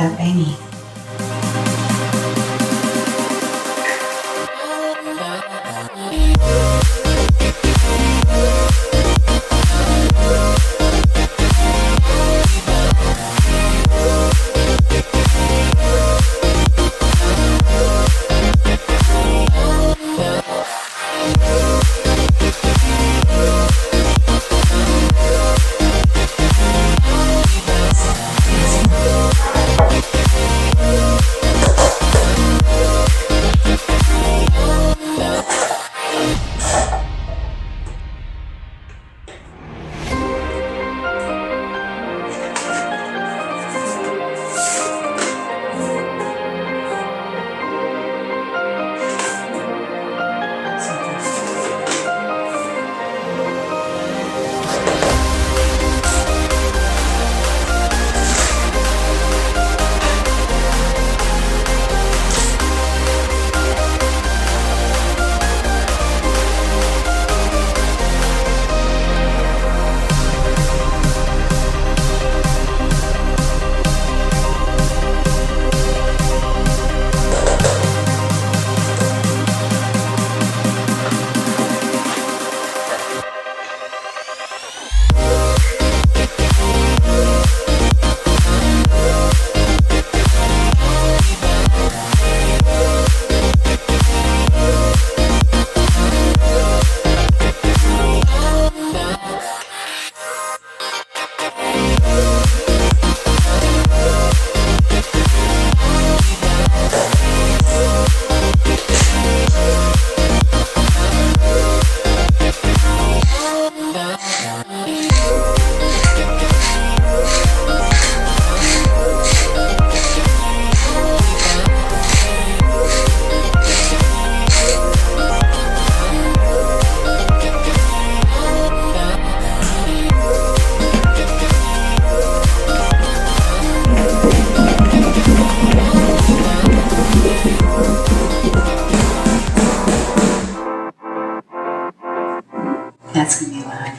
that veiny. That's gonna be loud.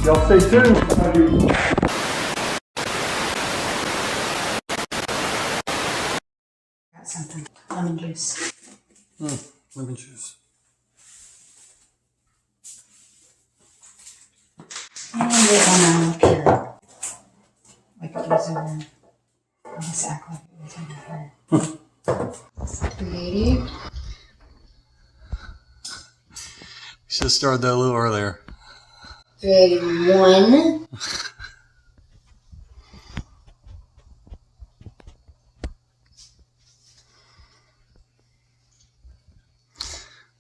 Y'all stay tuned. Got something. Lemon juice. Lemon juice. And get one up here. Like it was over. Let's act like it was over here. 380. You should have started that a little earlier. 381.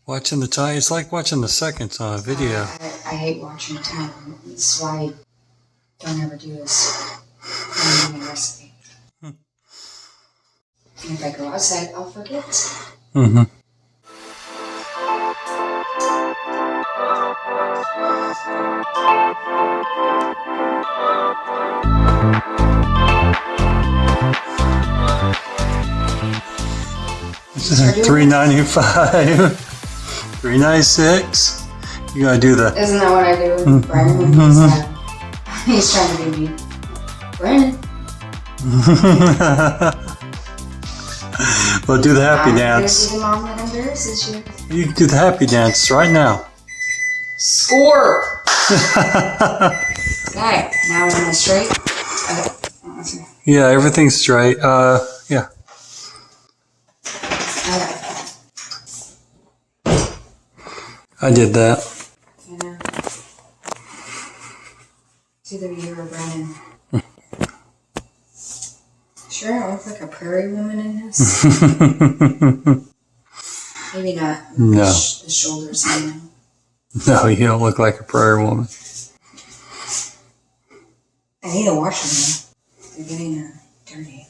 Watching the time, it's like watching the seconds on a video. I hate watching time. That's why I don't ever do this recipe. And if I go outside, I'll forget. Mm-hmm. This is $3.95. 396. You gotta do the. Isn't that what I do with Brian when he's trying to be me? Brandon. Well, do the happy dance. The mom that embarrasses you. You can do the happy dance right now. Score! Okay, now we're on the straight. Okay. Yeah, everything's straight. Yeah. Okay. I did that. I know. It's either you or Brandon. Sure, I look like a prairie woman in this. Maybe not. No. The shoulders. No, you don't look like a prairie woman. I need to wash them. They're getting dirty.